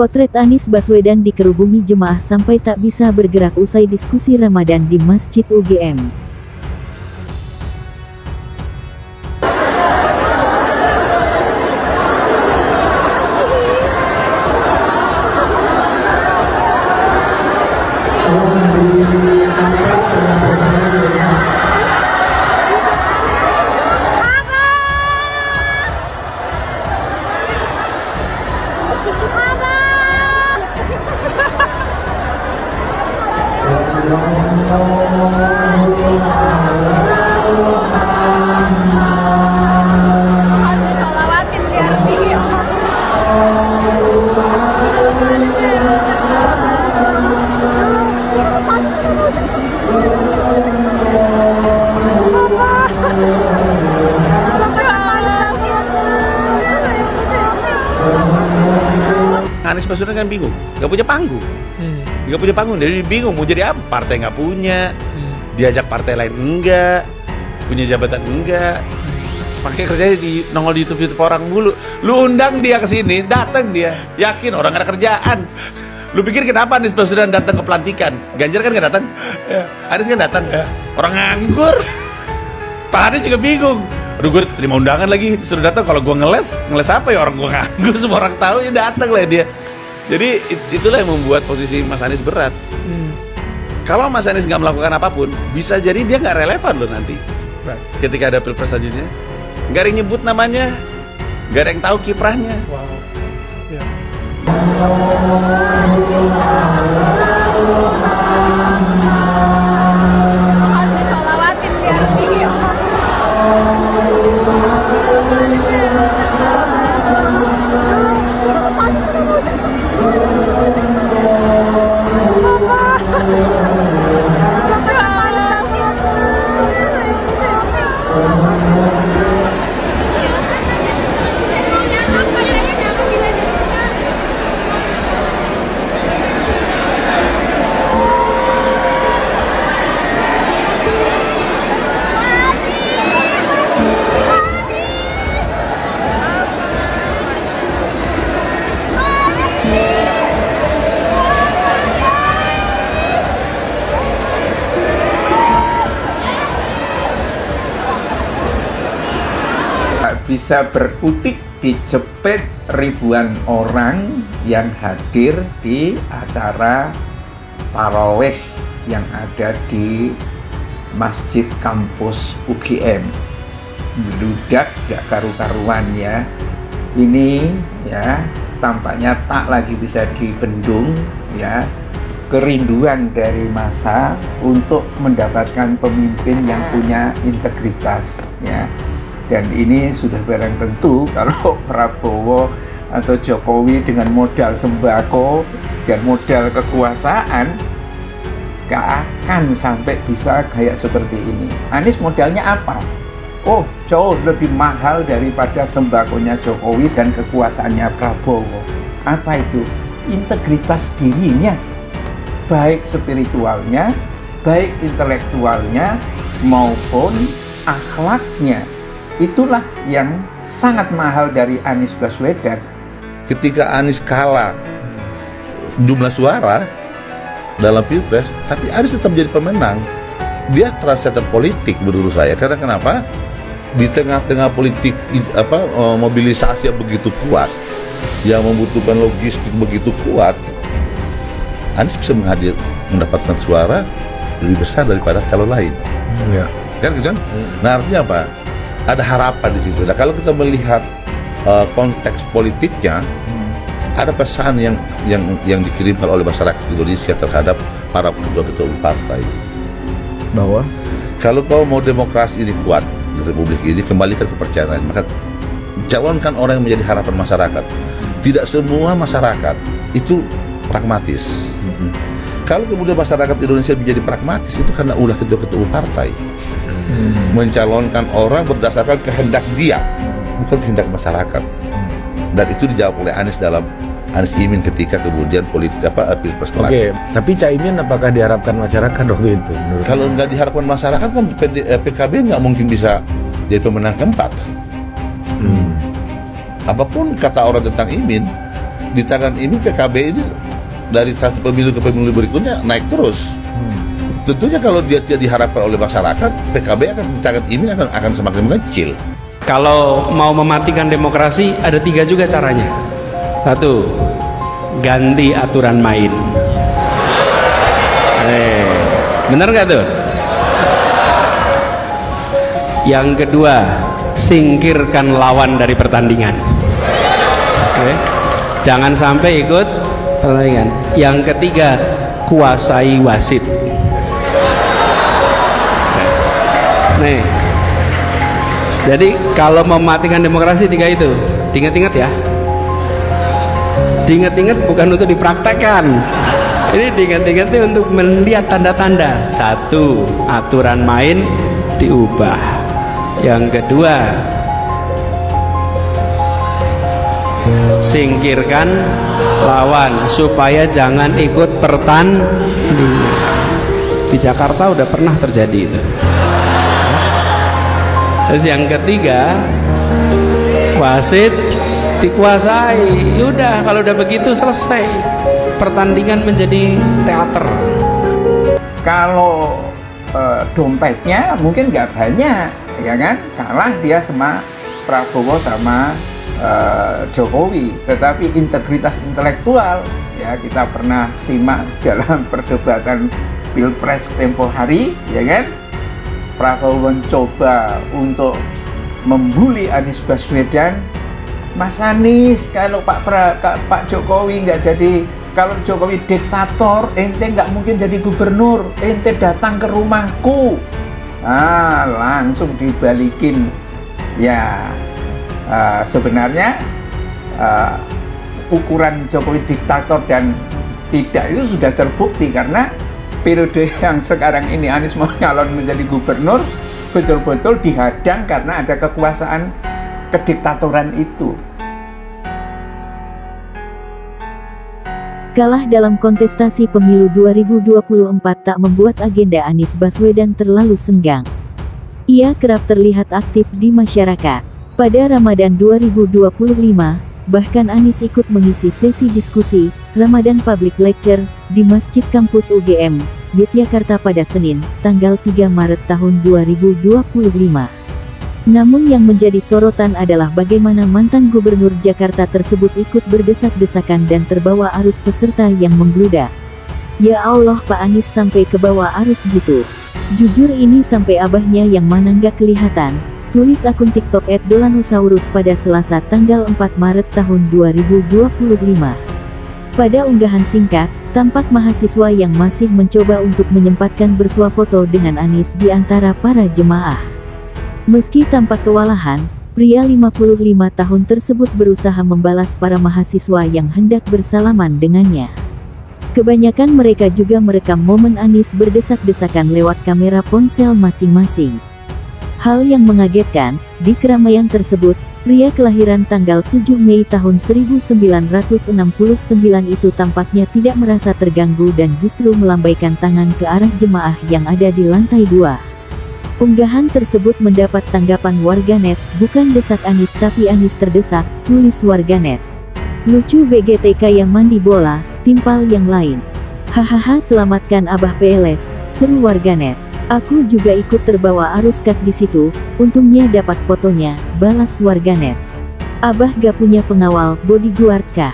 Potret Anies Baswedan dikerubungi jemaah sampai tak bisa bergerak usai diskusi Ramadan di Masjid UGM. Anies Baswedan kan bingung, nggak punya panggung, jadi bingung mau jadi apa, partai nggak punya, diajak partai lain enggak, punya jabatan enggak, pakai kerjanya di nongol di YouTube orang mulu, lu undang dia ke sini, datang dia, yakin orang nggak ada kerjaan, lu pikir kenapa Anies Baswedan datang ke pelantikan, Ganjar kan nggak datang, Anies kan datang, orang nganggur, Pak Anies juga bingung. Aduh, gue terima undangan lagi, disuruh datang. Kalau gue ngeles apa ya, orang gue nganggur, semua orang tahu ya datang lah dia. Jadi itulah yang membuat posisi Mas Anies berat. Kalau Mas Anies nggak melakukan apapun, bisa jadi dia nggak relevan loh nanti. Ketika ada pilpres selanjutnya, nggak ada yang nyebut namanya, nggak ada yang tahu kiprahnya. Wow. Ya. Bisa berkutik dijepit ribuan orang yang hadir di acara tarawih yang ada di Masjid Kampus UGM. Meludak gak karu-karuan ya. Ini ya tampaknya tak lagi bisa dibendung ya, kerinduan dari massa untuk mendapatkan pemimpin yang punya integritas ya. Dan ini sudah barang tentu kalau Prabowo atau Jokowi dengan modal sembako dan modal kekuasaan gak akan sampai bisa kayak seperti ini. Anies modalnya apa? Oh, jauh lebih mahal daripada sembakonya Jokowi dan kekuasaannya Prabowo. Apa itu? Integritas dirinya, baik spiritualnya, baik intelektualnya, maupun akhlaknya. Itulah yang sangat mahal dari Anies Baswedan. Ketika Anies kalah jumlah suara dalam pilpres, tapi Anies tetap jadi pemenang. Dia trendsetter politik menurut saya. Karena kenapa? Di tengah-tengah politik mobilisasi yang begitu kuat, yang membutuhkan logistik begitu kuat, Anies bisa mendapatkan suara lebih besar daripada calon lain. Kan gitu kan? Nah, artinya apa? Ada harapan di situ. Nah, kalau kita melihat konteks politiknya, ada pesan yang dikirimkan oleh masyarakat Indonesia terhadap para ketua umum partai, bahwa kalau kau mau demokrasi ini kuat di Republik ini, kembalikan kepercayaan, maka calonkan orang yang menjadi harapan masyarakat. Tidak semua masyarakat itu pragmatis. Kalau kemudian masyarakat Indonesia menjadi pragmatis, itu karena ulah ketua umum partai mencalonkan orang berdasarkan kehendak dia, bukan kehendak masyarakat. Dan itu dijawab oleh Anies dalam Anies Imin ketika kemudian pilpres. Oke, tapi Caimin apakah diharapkan masyarakat waktu itu? Kalau nggak diharapkan masyarakat kan PKB nggak mungkin bisa jadi pemenang keempat. Apapun kata orang tentang Imin, di tangan ini PKB ini dari satu pemilu ke pemilu berikutnya naik terus. Tentunya kalau dia tidak diharapkan oleh masyarakat, PKB akan di tangan ini akan semakin mengecil. Kalau mau mematikan demokrasi ada 3 juga caranya. 1, ganti aturan main. Bener nggak tuh? Yang kedua, singkirkan lawan dari pertandingan. Jangan sampai ikut pertandingan. Yang ketiga, kuasai wasit. Nih, jadi kalau mematikan demokrasi 3 itu, diingat-ingat ya. Diingat-ingat bukan untuk dipraktekkan. Ini diingat-ingat untuk melihat tanda-tanda. 1, aturan main diubah. Yang kedua, singkirkan lawan supaya jangan ikut pertandingan. Di Jakarta udah pernah terjadi itu. Terus yang ketiga, wasit dikuasai. Udah, kalau udah begitu selesai. Pertandingan menjadi teater. Kalau dompetnya mungkin nggak banyak, ya kan? Kalah dia sama Prabowo sama Jokowi, tetapi integritas intelektual, ya kita pernah simak dalam perdebatan Pilpres tempo hari, ya kan? Prabowo mencoba untuk membuli Anies Baswedan. Mas Anies, kalau Pak Jokowi nggak jadi, kalau Jokowi diktator, ente nggak mungkin jadi gubernur, ente datang ke rumahku. Langsung dibalikin. Ya, sebenarnya ukuran Jokowi diktator dan tidak itu sudah terbukti karena periode yang sekarang ini Anies mau nyalon menjadi gubernur betul-betul dihadang karena ada kekuasaan kediktatoran itu. Kalah dalam kontestasi pemilu 2024 tak membuat agenda Anies Baswedan terlalu senggang. Ia kerap terlihat aktif di masyarakat. Pada Ramadan 2025, bahkan Anies ikut mengisi sesi diskusi Ramadan Public Lecture di Masjid Kampus UGM, Yogyakarta pada Senin, tanggal 3 Maret tahun 2025. Namun yang menjadi sorotan adalah bagaimana mantan gubernur Jakarta tersebut ikut berdesak-desakan dan terbawa arus peserta yang membludak. Ya Allah, Pak Anies sampai ke bawah arus gitu. Jujur ini sampai abahnya yang mana nggak kelihatan, tulis akun TikTok @dolanosaurus pada Selasa tanggal 4 Maret tahun 2025. Pada unggahan singkat, tampak mahasiswa yang masih mencoba untuk menyempatkan bersuah foto dengan Anies di antara para jemaah. Meski tampak kewalahan, pria 55 tahun tersebut berusaha membalas para mahasiswa yang hendak bersalaman dengannya. Kebanyakan mereka juga merekam momen Anies berdesak-desakan lewat kamera ponsel masing-masing. Hal yang mengagetkan, di keramaian tersebut, pria kelahiran tanggal 7 Mei tahun 1969 itu tampaknya tidak merasa terganggu dan justru melambaikan tangan ke arah jemaah yang ada di lantai 2. Unggahan tersebut mendapat tanggapan warganet, bukan desak Anies tapi Anies terdesak, tulis warganet. Lucu BGTK yang mandi bola, timpal yang lain. Hahaha, selamatkan Abah PLS, seru warganet. Aku juga ikut terbawa arus kak di situ, untungnya dapat fotonya, balas warganet. Abah gak punya pengawal, bodyguard kah?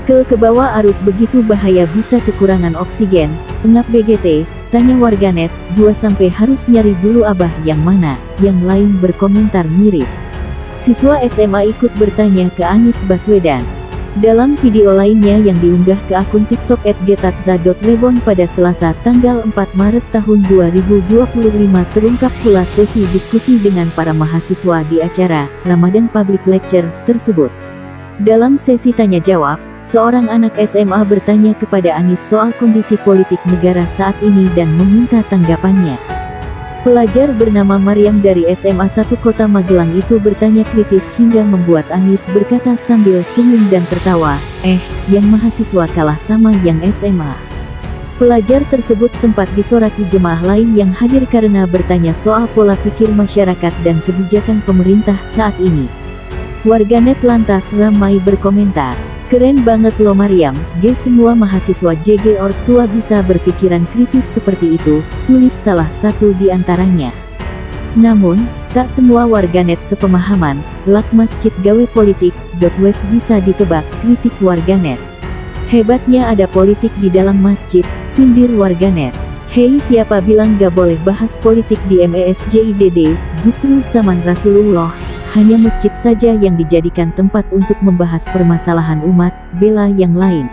Kebawa arus begitu bahaya bisa kekurangan oksigen, engap BGT. Tanya warganet, gua sampai harus nyari dulu abah yang mana, yang lain berkomentar mirip. Siswa SMA ikut bertanya ke Anies Baswedan. Dalam video lainnya yang diunggah ke akun TikTok @getatza.rebon pada Selasa tanggal 4 Maret tahun 2025 terungkap pula sesi diskusi dengan para mahasiswa di acara Ramadan Public Lecture tersebut. Dalam sesi tanya jawab, seorang anak SMA bertanya kepada Anies soal kondisi politik negara saat ini dan meminta tanggapannya. Pelajar bernama Maryam dari SMA 1 Kota Magelang itu bertanya kritis hingga membuat Anies berkata sambil senyum dan tertawa, yang mahasiswa kalah sama yang SMA. Pelajar tersebut sempat disoraki jemaah lain yang hadir karena bertanya soal pola pikir masyarakat dan kebijakan pemerintah saat ini. Warganet lantas ramai berkomentar. Keren banget lo Mariam, semua mahasiswa JG Ortua bisa berpikiran kritis seperti itu, tulis salah satu di antaranya. Namun, tak semua warganet sepemahaman, lak masjid gawe politik, wes bisa ditebak, kritik warganet. Hebatnya ada politik di dalam masjid, sindir warganet. Hei, siapa bilang gak boleh bahas politik di MESJIDD, justru zaman Rasulullah. Hanya masjid saja yang dijadikan tempat untuk membahas permasalahan umat, bela yang lain.